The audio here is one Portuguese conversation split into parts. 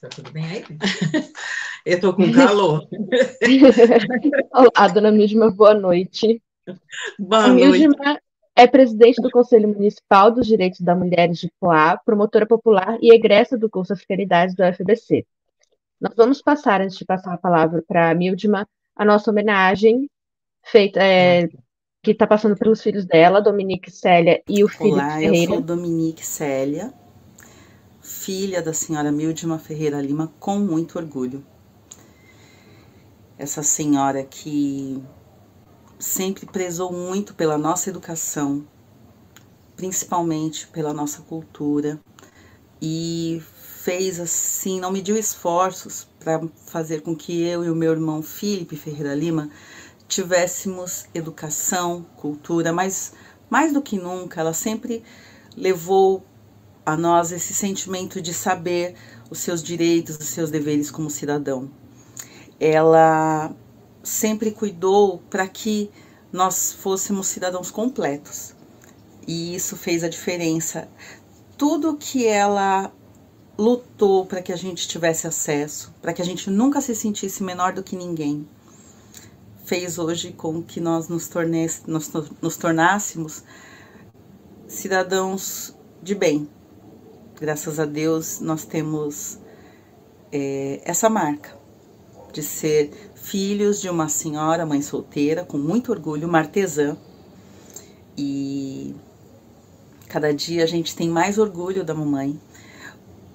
Tá tudo bem aí? Eu tô com calor. Olá, dona Mildma, boa noite. A Boa noite. Mildma é presidente do Conselho Municipal dos Direitos da Mulher de Poá, promotora popular e egressa do curso Africanidades do UFBC. Nós vamos passar, antes de passar a palavra para a Mildma, a nossa homenagem feita, que está passando pelos filhos dela, Dominique Célia e o Felipe Olá, eu sou Ferreira. Dominique Célia, filha da senhora Mildma Ferreira Lima, com muito orgulho. Essa senhora que sempre prezou muito pela nossa educação, principalmente pela nossa cultura, e fez assim, não mediu esforços para fazer com que eu e o meu irmão Felipe Ferreira Lima tivéssemos educação, cultura, mas mais do que nunca, ela sempre levou a nós esse sentimento de saber os seus direitos, os seus deveres como cidadão. Ela sempre cuidou para que nós fôssemos cidadãos completos. E isso fez a diferença. Tudo que ela lutou para que a gente tivesse acesso, para que a gente nunca se sentisse menor do que ninguém, fez hoje com que nós nos tornássemos cidadãos de bem. Graças a Deus, nós temos essa marca de ser filhos de uma senhora, mãe solteira, com muito orgulho, uma artesã. E cada dia a gente tem mais orgulho da mamãe.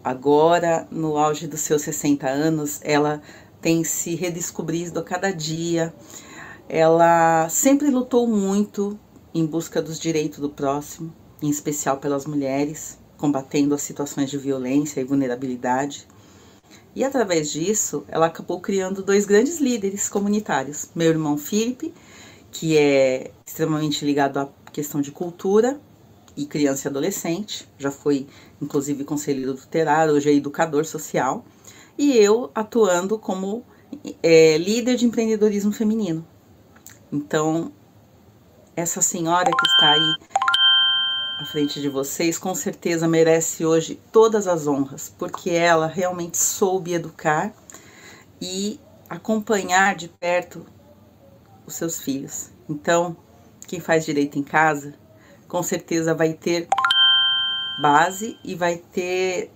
Agora, no auge dos seus 60 anos, ela tem se redescobrido a cada dia. Ela sempre lutou muito em busca dos direitos do próximo, em especial pelas mulheres, combatendo as situações de violência e vulnerabilidade. E através disso, ela acabou criando dois grandes líderes comunitários. Meu irmão Felipe, que é extremamente ligado à questão de cultura e criança e adolescente, já foi inclusive conselheiro tutelar, hoje é educador social, e eu atuando como líder de empreendedorismo feminino. Então, essa senhora que está aí à frente de vocês, com certeza merece hoje todas as honras, porque ela realmente soube educar e acompanhar de perto os seus filhos. Então, quem faz direito em casa, com certeza vai ter base e vai ter,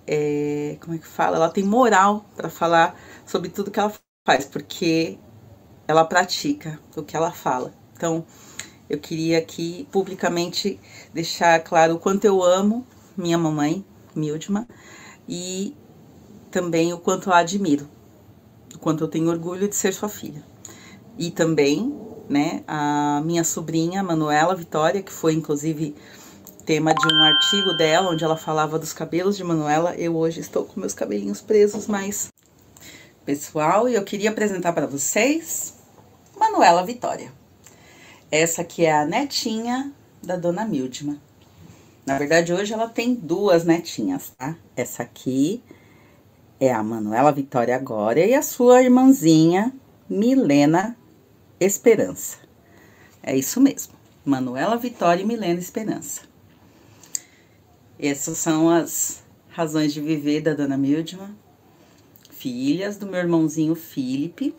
como é que fala? Ela tem moral para falar sobre tudo que ela faz, porque ela pratica o que ela fala. Então, eu queria aqui publicamente deixar claro o quanto eu amo minha mamãe, Mildma, e também o quanto eu a admiro, o quanto eu tenho orgulho de ser sua filha. E também, né, a minha sobrinha, Manuela Vitória, que foi inclusive tema de um artigo dela, onde ela falava dos cabelos de Manuela. Eu hoje estou com meus cabelinhos presos, mas pessoal, e eu queria apresentar para vocês Manuela Vitória. Essa aqui é a netinha da dona Mildma. Na verdade, hoje ela tem duas netinhas, tá? Essa aqui é a Manuela Vitória agora e a sua irmãzinha, Milena Esperança. É isso mesmo, Manuela Vitória e Milena Esperança. Essas são as razões de viver da dona Mildma, filhas do meu irmãozinho Felipe.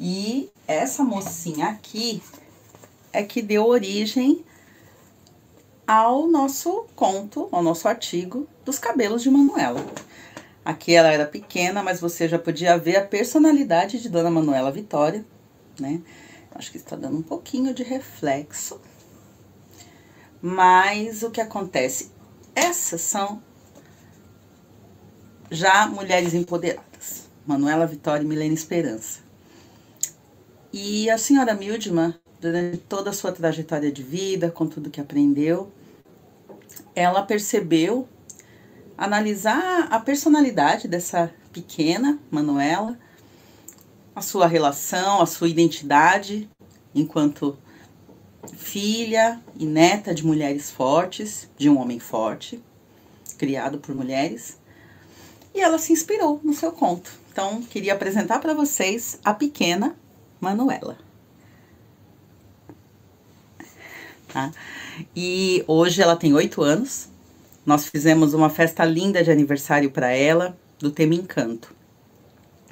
E essa mocinha aqui é que deu origem ao nosso conto, ao nosso artigo dos cabelos de Manuela. Aqui ela era pequena, mas você já podia ver a personalidade de dona Manuela Vitória, né? Acho que está dando um pouquinho de reflexo. Mas o que acontece? Essas são já mulheres empoderadas. Manuela Vitória e Milena Esperança. E a senhora Mildma, durante toda a sua trajetória de vida, com tudo que aprendeu, ela percebeu analisar a personalidade dessa pequena Manuela, a sua relação, a sua identidade enquanto filha e neta de mulheres fortes, de um homem forte, criado por mulheres, e ela se inspirou no seu conto. Então, queria apresentar para vocês a pequena Manuela. Tá? E hoje ela tem 8 anos. Nós fizemos uma festa linda de aniversário para ela. do tema Encanto,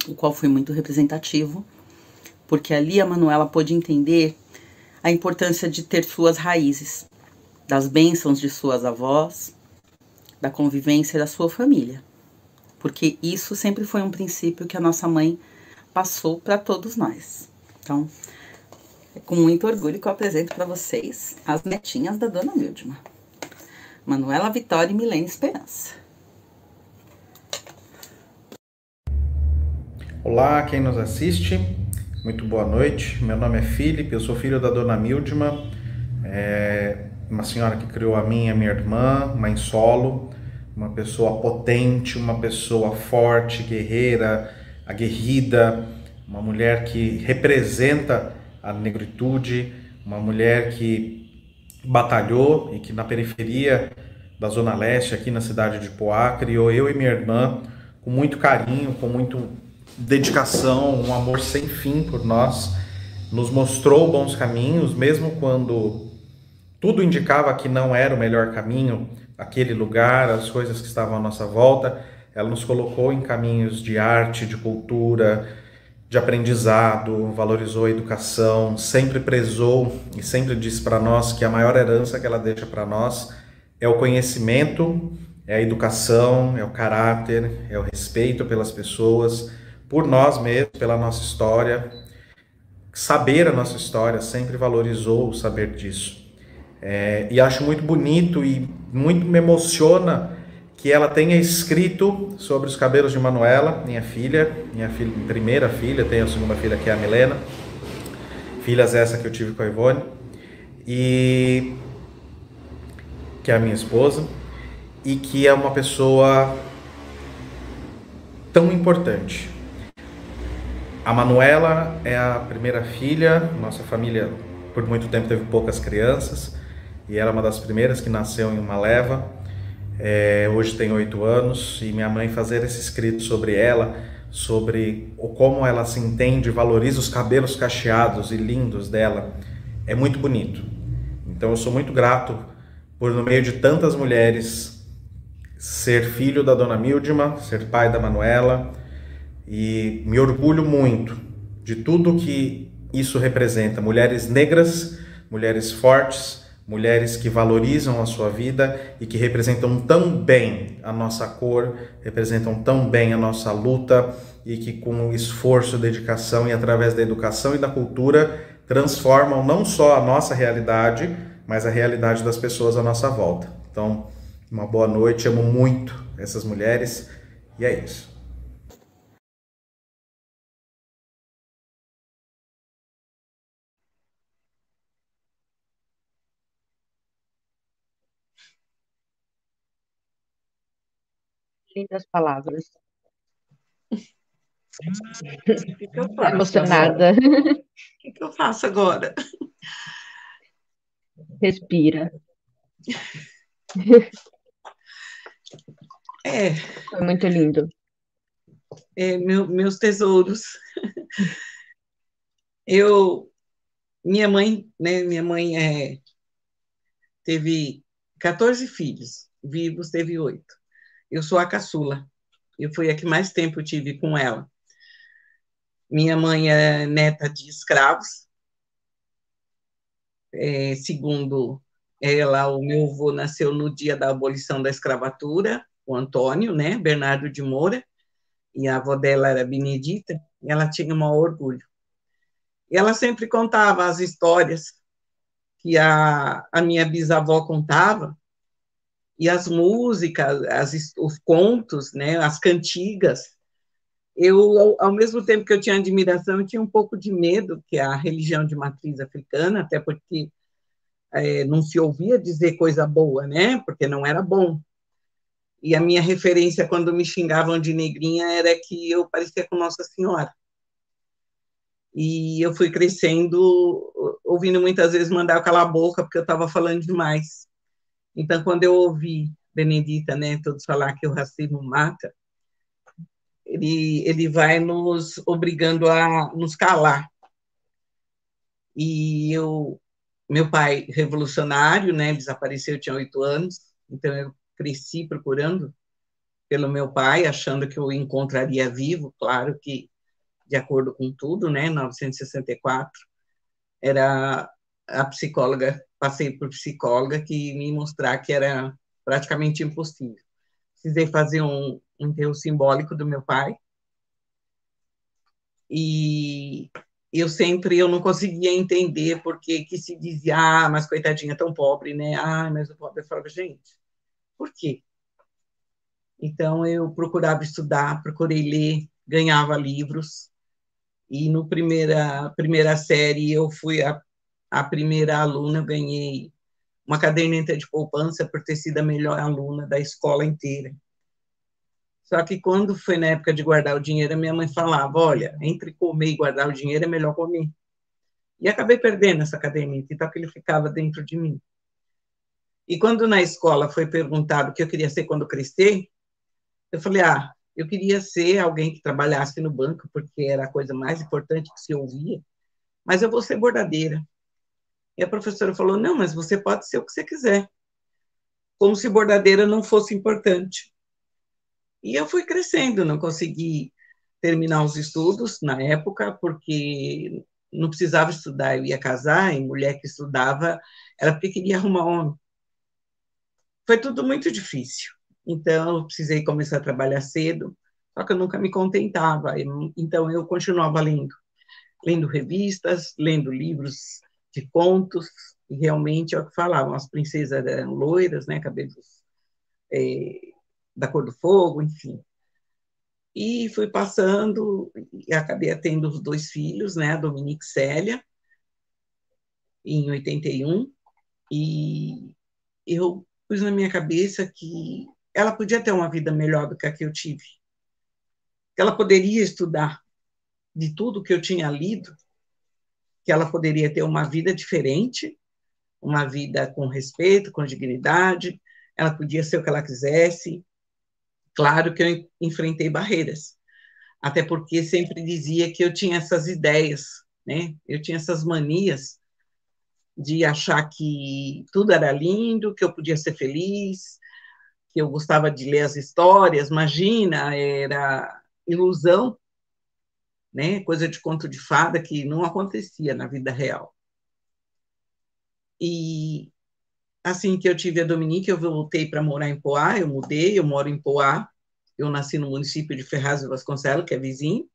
o qual foi muito representativo, porque ali a Manuela pôde entender a importância de ter suas raízes, das bênçãos de suas avós, da convivência da sua família, porque isso sempre foi um princípio que a nossa mãe passou para todos nós. Então, é com muito orgulho que eu apresento para vocês as netinhas da Dona Mildma, Manuela Vitória e Milene Esperança. Olá, quem nos assiste, muito boa noite. Meu nome é Felipe, eu sou filho da Dona Mildma, uma senhora que criou a mim e a minha irmã, mãe solo, uma pessoa potente, uma pessoa forte, guerreira, aguerrida, uma mulher que representa a negritude, uma mulher que batalhou e que na periferia da Zona Leste, aqui na cidade de Poá, criou eu e minha irmã com muito carinho, com muito dedicação, um amor sem fim por nós, nos mostrou bons caminhos, mesmo quando tudo indicava que não era o melhor caminho, aquele lugar, as coisas que estavam à nossa volta. Ela nos colocou em caminhos de arte, de cultura, de aprendizado, valorizou a educação, sempre prezou e sempre disse para nós que a maior herança que ela deixa para nós é o conhecimento, é a educação, é o caráter, é o respeito pelas pessoas, por nós mesmos, pela nossa história. Saber a nossa história, sempre valorizou o saber disso. E acho muito bonito e muito me emociona que ela tenha escrito sobre os cabelos de Manuela, minha primeira filha, tenho a segunda filha que é a Milena, filhas essa que eu tive com a Ivone, e que é a minha esposa, e que é uma pessoa tão importante. A Manuela é a primeira filha, nossa família por muito tempo teve poucas crianças, e ela é uma das primeiras que nasceu em uma leva. Hoje tem 8 anos, e minha mãe fazer esse escrito sobre ela, sobre como ela se entende, valoriza os cabelos cacheados e lindos dela, é muito bonito. Então eu sou muito grato por, no meio de tantas mulheres, ser filho da Dona Mildma, ser pai da Manuela, e me orgulho muito de tudo que isso representa. Mulheres negras, mulheres fortes, mulheres que valorizam a sua vida e que representam tão bem a nossa cor, representam tão bem a nossa luta, e que com esforço, dedicação e através da educação e da cultura transformam não só a nossa realidade, mas a realidade das pessoas à nossa volta. Então, uma boa noite, amo muito essas mulheres, e é isso. Lindas palavras. O que eu faço Emocionada. agora? O que eu faço agora? Respira. Foi muito lindo. Meus tesouros. Minha mãe, né? Minha mãe teve 14 filhos, vivos teve 8. Eu sou a caçula. Eu fui a que mais tempo tive com ela. Minha mãe é neta de escravos. Segundo ela, o meu avô nasceu no dia da abolição da escravatura, o Antônio, né? Bernardo de Moura, e a avó dela era Benedita, e ela tinha um maior orgulho. E ela sempre contava as histórias que a minha bisavó contava, e as músicas, os contos, né, as cantigas. Eu, ao mesmo tempo que eu tinha admiração, eu tinha um pouco de medo, que é a religião de matriz africana, até porque não se ouvia dizer coisa boa, né, porque não era bom. E a minha referência, quando me xingavam de negrinha, era que eu parecia com Nossa Senhora. E eu fui crescendo, ouvindo muitas vezes mandar calar a boca, porque eu estava falando demais. Então, quando eu ouvi Benedita, né, todos falar que o racismo mata, ele vai nos obrigando a nos calar. E meu pai, revolucionário, né, desapareceu, eu tinha 8 anos, então eu cresci procurando pelo meu pai, achando que eu o encontraria vivo, claro que de acordo com tudo, né, 1964, era a psicóloga, passei por psicóloga que me mostrar que era praticamente impossível. Precisei fazer um enterro simbólico do meu pai, e eu não conseguia entender porque que se dizia, mas coitadinha, tão pobre, né? Mas o pobre. Eu falava, gente, por quê? Então, eu procurava estudar, procurei ler, ganhava livros, e no primeira série eu fui a primeira aluna, eu ganhei uma caderneta de poupança por ter sido a melhor aluna da escola inteira. Só que quando foi na época de guardar o dinheiro, a minha mãe falava, olha, entre comer e guardar o dinheiro é melhor comer. E acabei perdendo essa caderneta, então que ele ficava dentro de mim. E quando na escola foi perguntado o que eu queria ser quando crescer, eu falei, eu queria ser alguém que trabalhasse no banco, porque era a coisa mais importante que se ouvia, mas eu vou ser bordadeira. E a professora falou, não, mas você pode ser o que você quiser. Como se bordadeira não fosse importante. E eu fui crescendo, não consegui terminar os estudos na época, porque não precisava estudar, eu ia casar, e mulher que estudava era porque queria arrumar homem. Foi tudo muito difícil. Então, eu precisei começar a trabalhar cedo, só que eu nunca me contentava. Então, eu continuava lendo revistas, lendo livros de contos, e realmente é o que falavam, as princesas eram loiras, né, cabelos da cor do fogo, enfim. E fui passando, e acabei tendo os 2 filhos, né, a Dominique e Célia, em 81, e eu pus na minha cabeça que ela podia ter uma vida melhor do que a que eu tive, que ela poderia estudar de tudo que eu tinha lido, que ela poderia ter uma vida diferente, uma vida com respeito, com dignidade, ela podia ser o que ela quisesse. Claro que eu enfrentei barreiras, até porque sempre dizia que eu tinha essas ideias, né? Eu tinha essas manias de achar que tudo era lindo, que eu podia ser feliz, que eu gostava de ler as histórias, imagina, era ilusão, né? Coisa de conto de fada que não acontecia na vida real. E assim que eu tive a Dominique, eu voltei para morar em Poá, eu mudei, eu moro em Poá, eu nasci no município de Ferraz de Vasconcelos, que é vizinho,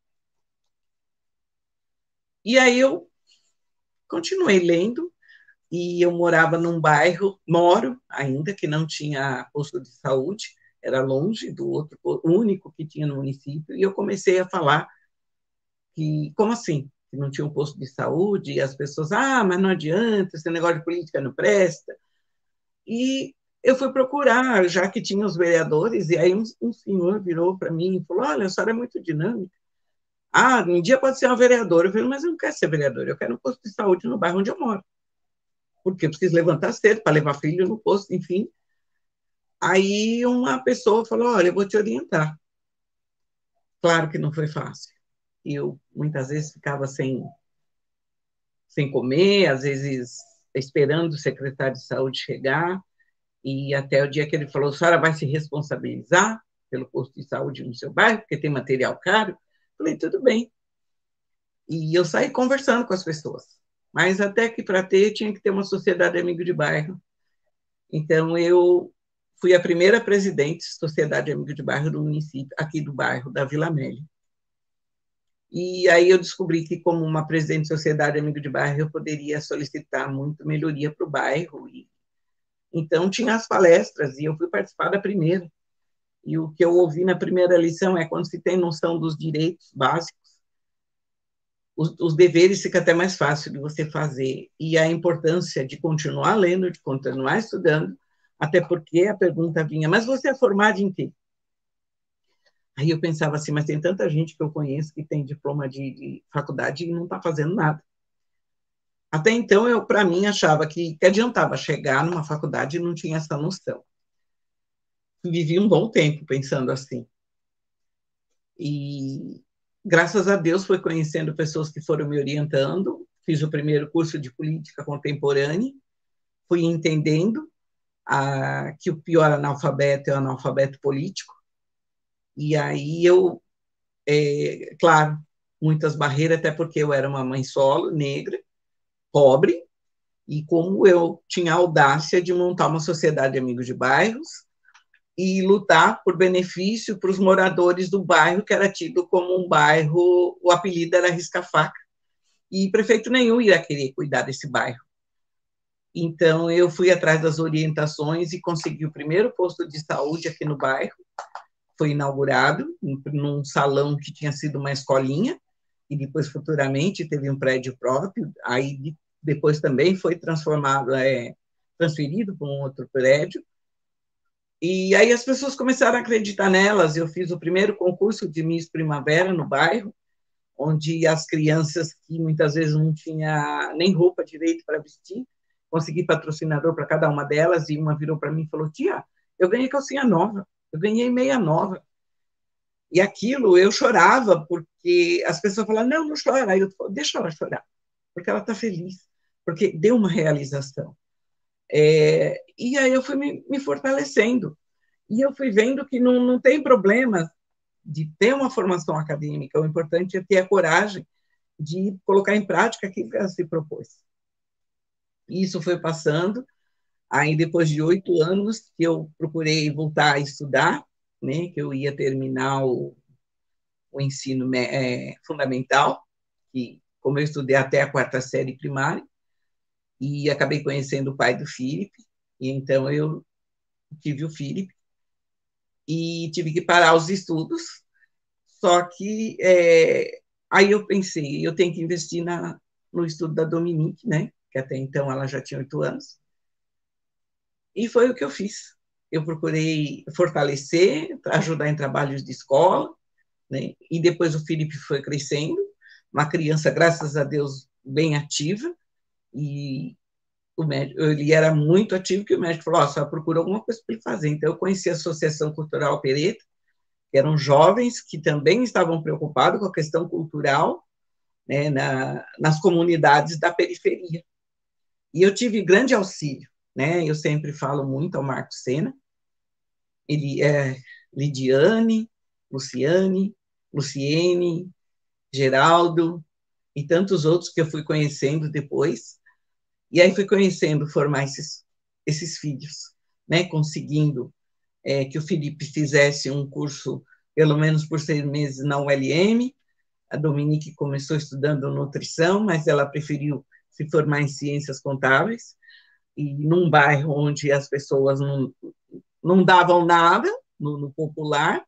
e aí eu continuei lendo, e eu morava num bairro, moro ainda, que não tinha posto de saúde, era longe do outro, o único que tinha no município, e eu comecei a falar que, como assim? Que não tinha um posto de saúde, e as pessoas, mas não adianta, esse negócio de política não presta. E eu fui procurar, já que tinha os vereadores, e aí um senhor virou para mim e falou, olha, a senhora é muito dinâmica. Um dia pode ser uma vereadora. Eu falei, mas eu não quero ser vereadora, eu quero um posto de saúde no bairro onde eu moro. Porque eu preciso levantar cedo para levar filho no posto, enfim. Aí uma pessoa falou, olha, eu vou te orientar. Claro que não foi fácil. Eu, muitas vezes, ficava sem comer, às vezes esperando o secretário de saúde chegar, e até o dia que ele falou, a senhora vai se responsabilizar pelo posto de saúde no seu bairro, porque tem material caro? Falei, tudo bem. E eu saí conversando com as pessoas. Mas até que para ter, tinha que ter uma sociedade amigo de bairro. Então, eu fui a primeira presidente de sociedade amigo de bairro do município, aqui do bairro, da Vila Amélia. E aí eu descobri que, como uma presidente de sociedade amigo de bairro, eu poderia solicitar muito melhoria para o bairro. Então, tinha as palestras, e eu fui participar da primeira. E o que eu ouvi na primeira lição é quando se tem noção dos direitos básicos, os deveres fica até mais fácil de você fazer. E a importância de continuar lendo, de continuar estudando, até porque a pergunta vinha, mas você é formado em quê? Aí eu pensava assim, mas tem tanta gente que eu conheço que tem diploma de faculdade e não está fazendo nada. Até então, eu, para mim, achava que adiantava chegar numa faculdade e não tinha essa noção. Vivi um bom tempo pensando assim. E, graças a Deus, fui conhecendo pessoas que foram me orientando, fiz o primeiro curso de política contemporânea, fui entendendo que o pior analfabeto é o analfabeto político, E aí claro, muitas barreiras, até porque eu era uma mãe solo, negra, pobre, e como eu tinha a audácia de montar uma sociedade de amigos de bairros e lutar por benefício para os moradores do bairro, que era tido como um bairro, o apelido era Risca-Faca, e prefeito nenhum ia querer cuidar desse bairro. Então, eu fui atrás das orientações e consegui o primeiro posto de saúde aqui no bairro. Foi inaugurado num salão que tinha sido uma escolinha, e depois, futuramente, teve um prédio próprio. Aí, depois também foi transferido para um outro prédio. E aí as pessoas começaram a acreditar nelas. Eu fiz o primeiro concurso de Miss Primavera no bairro, onde as crianças que muitas vezes não tinha nem roupa direito para vestir, consegui patrocinador para cada uma delas, e uma virou para mim e falou: tia, eu ganhei calcinha nova, eu ganhei meia nova. E aquilo eu chorava, porque as pessoas falavam: não, não chora. Aí eu falo: deixa ela chorar, porque ela está feliz, porque deu uma realização. E aí eu fui me fortalecendo, e eu fui vendo que não tem problema de ter uma formação acadêmica, o importante é ter a coragem de colocar em prática aquilo que ela se propôs. Isso foi passando, aí depois de 8 anos que eu procurei voltar a estudar, né, que eu ia terminar o ensino fundamental, que, como eu estudei até a 4ª série primária, e acabei conhecendo o pai do Felipe, e então eu tive o Felipe, e tive que parar os estudos, só que aí eu pensei, eu tenho que investir no estudo da Dominique, né, que até então ela já tinha 8 anos, e foi o que eu fiz. Eu procurei fortalecer, ajudar em trabalhos de escola, né, e depois o Felipe foi crescendo, uma criança, graças a Deus, bem ativa, e o médico, ele era muito ativo, que o médico falou: só procura alguma coisa para ele fazer. Então, eu conheci a Associação Cultural Pereta, que eram jovens que também estavam preocupados com a questão cultural, né, nas comunidades da periferia. E eu tive grande auxílio, né? Eu sempre falo muito ao Marcos Sena, ele Lidiane, Luciane, Luciene, Geraldo e tantos outros que eu fui conhecendo depois. E aí fui conhecendo, formar esses filhos, né? Conseguindo que o Felipe fizesse um curso, pelo menos por 6 meses, na ULM. A Dominique começou estudando nutrição, mas ela preferiu se formar em ciências contábeis, e num bairro onde as pessoas não davam nada, no popular.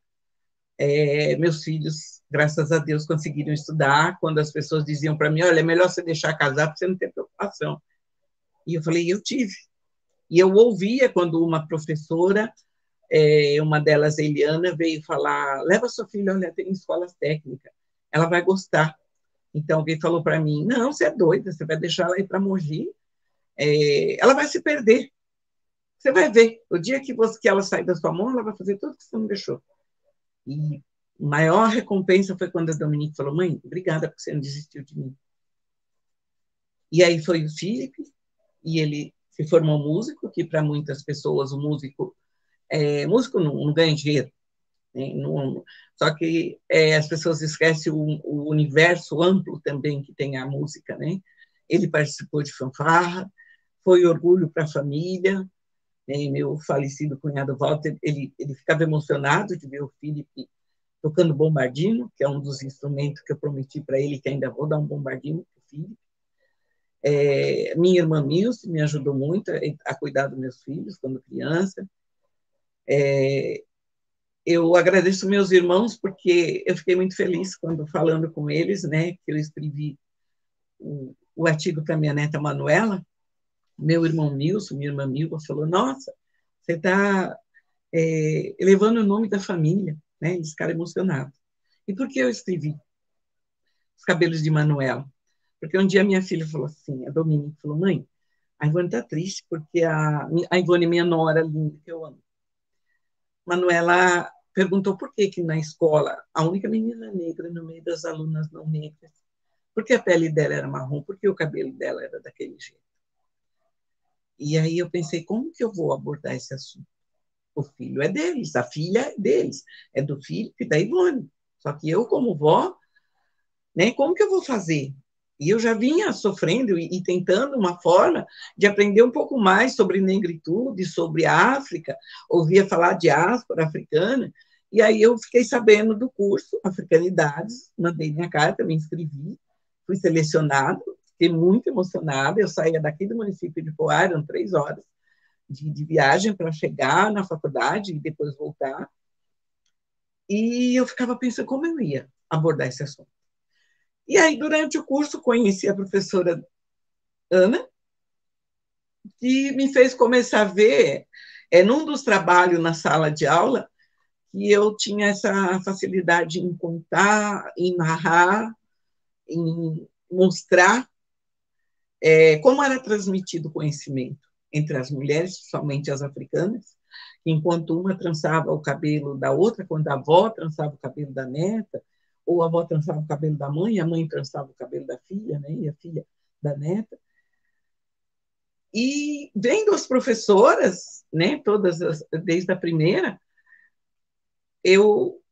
Meus filhos, graças a Deus, conseguiram estudar. Quando as pessoas diziam para mim: olha, é melhor você deixar casar para você não ter preocupação. E eu falei: eu tive. E eu ouvia quando uma professora, uma delas, Eliana, veio falar: leva sua filha, olha, tem escolas técnicas, ela vai gostar. Então, alguém falou para mim: não, você é doida, você vai deixar ela ir para Mogi, ela vai se perder. Você vai ver, o dia que ela sair da sua mão, ela vai fazer tudo que você não deixou. E a maior recompensa foi quando a Dominique falou: mãe, obrigada porque você não desistiu de mim. E aí foi o Felipe, e ele se formou músico, que para muitas pessoas o músico não ganha dinheiro, né? Só que as pessoas esquecem o universo amplo também que tem a música, né? Ele participou de fanfarra, foi orgulho para a família, né? Meu falecido cunhado Walter, ele ficava emocionado de ver o Felipe tocando bombardino, que é um dos instrumentos que eu prometi para ele, que ainda vou dar um bombardino para o Felipe. Minha irmã Milce me ajudou muito a cuidar dos meus filhos quando criança. Eu agradeço meus irmãos, porque eu fiquei muito feliz quando, falando com eles, né, que eu escrevi o artigo para minha neta Manuela. Meu irmão Milson, minha irmã Milva, falou: nossa, você está elevando o nome da família, né? Eles ficaram emocionados. E por que eu escrevi Os Cabelos de Manuela? Porque um dia minha filha falou assim, a Dominique falou: mãe, a Ivone está triste porque a Ivone, minha nora linda, que eu amo, Manuela perguntou por que na escola, a única menina negra no meio das alunas não negras, porque a pele dela era marrom, porque o cabelo dela era daquele jeito. E aí eu pensei: como que eu vou abordar esse assunto? O filho é deles, a filha é deles, é do filho e da Ivone. Só que eu, como vó, né, como que eu vou fazer? E eu já vinha sofrendo e tentando uma forma de aprender um pouco mais sobre negritude, sobre a África, ouvia falar de diáspora africana, e aí eu fiquei sabendo do curso Africanidades, mandei minha carta, me inscrevi, fui selecionado, fiquei muito emocionada, eu saía daqui do município de Poá, eram 3 horas de viagem para chegar na faculdade e depois voltar, e eu ficava pensando como eu ia abordar esse assunto. E aí, durante o curso, conheci a professora Ana, que me fez começar a ver, num dos trabalhos na sala de aula, que eu tinha essa facilidade em contar, em narrar, em mostrar como era transmitido o conhecimento entre as mulheres, principalmente as africanas, enquanto uma trançava o cabelo da outra, quando a avó trançava o cabelo da neta, ou a avó trançava o cabelo da mãe, a mãe trançava o cabelo da filha, né, e a filha da neta. E vendo as professoras, né, todas desde a primeira, eu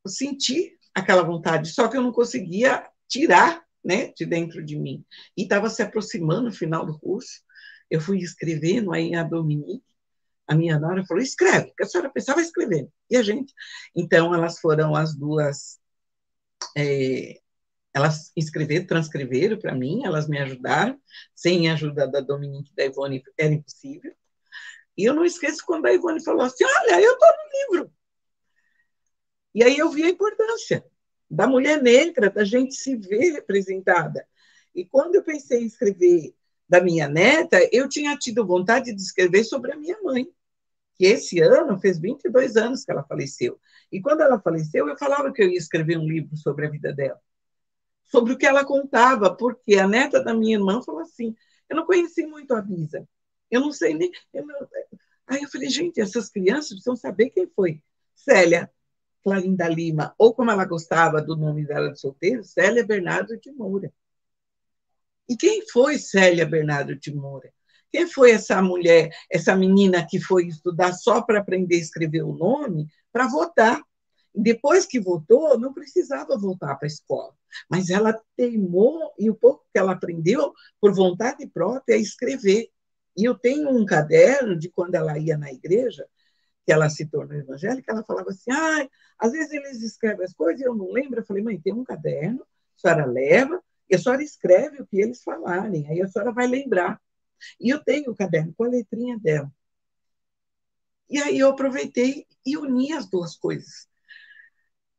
senti aquela vontade, só que eu não conseguia tirar, né, de dentro de mim. E estava se aproximando o final do curso, eu fui escrevendo, aí a Dominique, a minha nora, falou, escreve, porque a senhora pensava escrevendo. E a gente, então, elas foram as duas, elas transcreveram para mim, elas me ajudaram, sem a ajuda da Dominique e da Ivone era impossível. E eu não esqueço quando a Ivone falou assim, olha, eu estou no livro. E aí eu vi a importância da mulher negra, da gente se ver representada. E quando eu pensei em escrever da minha neta, eu tinha tido vontade de escrever sobre a minha mãe, que esse ano fez 22 anos que ela faleceu. E quando ela faleceu, eu falava que eu ia escrever um livro sobre a vida dela, sobre o que ela contava, porque a neta da minha irmã falou assim, eu não conheci muito a Bisa, eu não sei nem... Aí eu falei, gente, essas crianças precisam saber quem foi Célia Clarinda Lima, ou como ela gostava do nome dela de solteiro, Célia Bernardo de Moura. E quem foi Célia Bernardo de Moura? Quem foi essa mulher, essa menina que foi estudar só para aprender a escrever o nome, para votar? E depois que votou, não precisava voltar para a escola. Mas ela teimou, e o pouco que ela aprendeu, por vontade própria, é escrever. E eu tenho um caderno de quando ela ia na igreja, que ela se tornou evangélica, ela falava assim, às vezes eles escrevem as coisas e eu não lembro. Eu falei, mãe, tem um caderno, a senhora leva, e a senhora escreve o que eles falarem, aí a senhora vai lembrar. E eu tenho o caderno com a letrinha dela. E aí eu aproveitei e uni as duas coisas.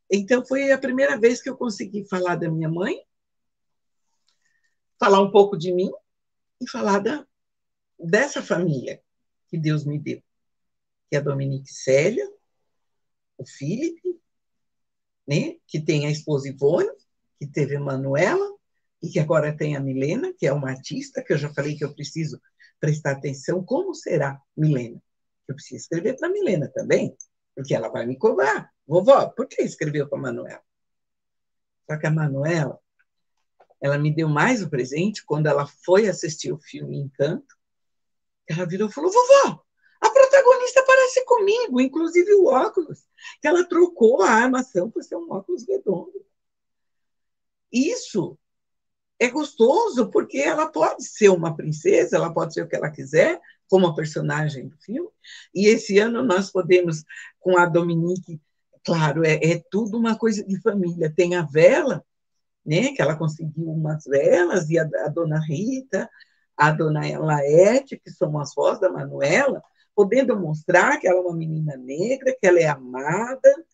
Então, foi a primeira vez que eu consegui falar da minha mãe, falar um pouco de mim e falar dessa família que Deus me deu, que é a Dominique Célia, o Felipe, né, que tem a esposa Ivone, que teve a Manuela, e que agora tem a Milena, que é uma artista, que eu já falei que eu preciso prestar atenção. Como será Milena? Eu preciso escrever para a Milena também, porque ela vai me cobrar. Vovó, por que escreveu para a Manuela? Só que a Manuela, ela me deu mais o presente quando ela foi assistir o filme Encanto. Ela virou e falou, vovó, a protagonista parece comigo, inclusive o óculos, que ela trocou a armação por ser um óculos redondo. Isso é gostoso, porque ela pode ser uma princesa, ela pode ser o que ela quiser, como a personagem do filme, e esse ano nós podemos, com a Dominique, claro, é tudo uma coisa de família, tem a vela, né, que ela conseguiu umas velas, e a dona Rita, a dona Laerte, que são as vós da Manuela, podendo mostrar que ela é uma menina negra, que ela é amada,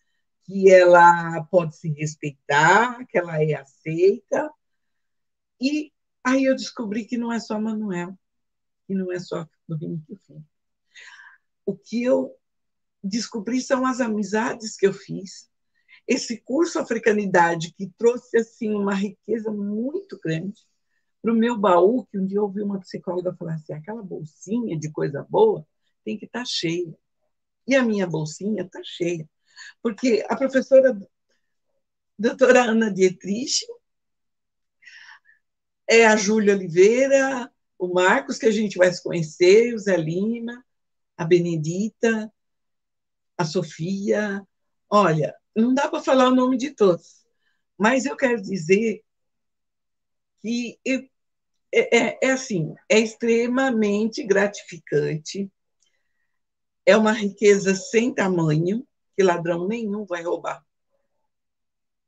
que ela pode se respeitar, que ela é aceita. E aí eu descobri que não é só Manuel, que não é só Dominique Filho. O que eu descobri são as amizades que eu fiz. Esse curso Africanidade, que trouxe assim uma riqueza muito grande para o meu baú, que um dia eu ouvi uma psicóloga falar assim, aquela bolsinha de coisa boa tem que estar cheia. E a minha bolsinha está cheia. Porque a professora doutora Ana Dietrich, a Júlia Oliveira, o Marcos, que a gente vai se conhecer, o Zé Lima, a Benedita, a Sofia. Olha, não dá para falar o nome de todos, mas eu quero dizer que é assim, é extremamente gratificante, é uma riqueza sem tamanho, que ladrão nenhum vai roubar,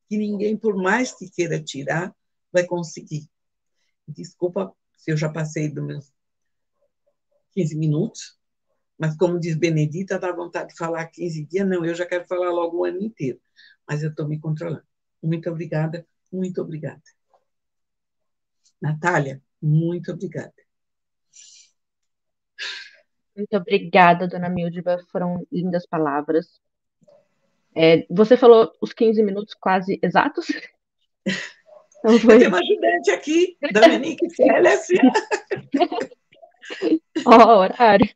que ninguém, por mais que queira tirar, vai conseguir. Desculpa se eu já passei dos meus 15 minutos, mas como diz Benedita, dá vontade de falar 15 dias, não, eu já quero falar logo o ano inteiro, mas eu estou me controlando. Muito obrigada, muito obrigada. Natália, muito obrigada. Muito obrigada, dona Mildred, foram lindas palavras. Você falou os 15 minutos quase exatos? Então Eu foi... tenho uma ajudante aqui, Dominique Félix. horário.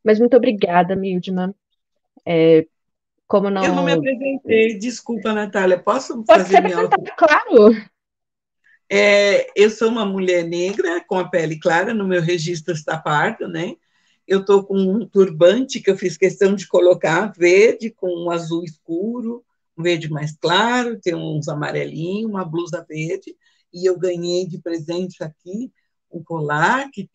Mas muito obrigada, Mildred. Como Eu não me não... apresentei, desculpa, Natália, posso Pode se fazer minha apresentar, claro. Eu sou uma mulher negra com a pele clara, no meu registro está pardo, né? Eu estou com um turbante que eu fiz questão de colocar verde com um azul escuro, um verde mais claro, tem uns amarelinhos, uma blusa verde, e eu ganhei de presente aqui um colar que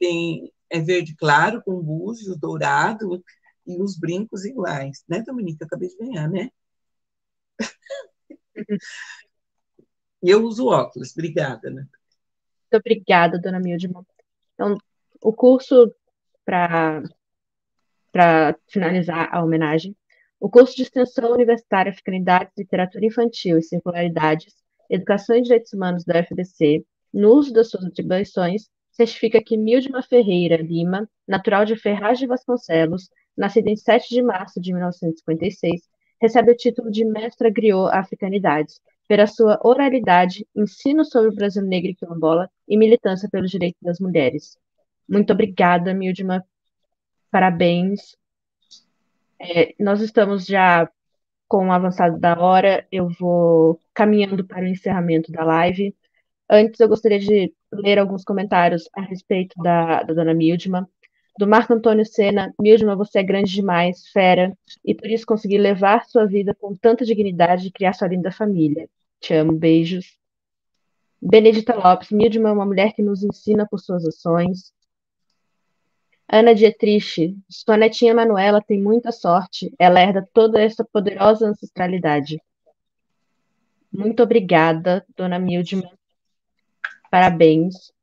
é verde claro, com búzios dourado e os brincos iguais, né, Dominica? Eu acabei de ganhar, né? E eu uso óculos, obrigada, né? Muito obrigada, dona Mildred. Então, o curso, para finalizar a homenagem, o curso de extensão universitária Africanidades, Literatura Infantil e Circularidades, Educação e Direitos Humanos da UFBC, no uso das suas atribuições, certifica que Mildred Ferreira Lima, natural de Ferraz de Vasconcelos, nascida em 7 de março de 1956, recebe o título de Mestra Griot Africanidades, pela sua oralidade, ensino sobre o Brasil negro e quilombola e militância pelos direitos das mulheres. Muito obrigada, Mildred. Parabéns. Nós estamos já com o avançado da hora, eu vou caminhando para o encerramento da live. Antes, eu gostaria de ler alguns comentários a respeito da dona Mildma. Do Marco Antônio Sena: Mildma, você é grande demais, fera, e por isso consegui levar sua vida com tanta dignidade e criar sua linda família. Te amo, beijos. Benedita Lopes: Mildma é uma mulher que nos ensina por suas ações. Ana Dietrich: sua netinha Manuela tem muita sorte, ela herda toda essa poderosa ancestralidade. Muito obrigada, dona Mildma. Parabéns.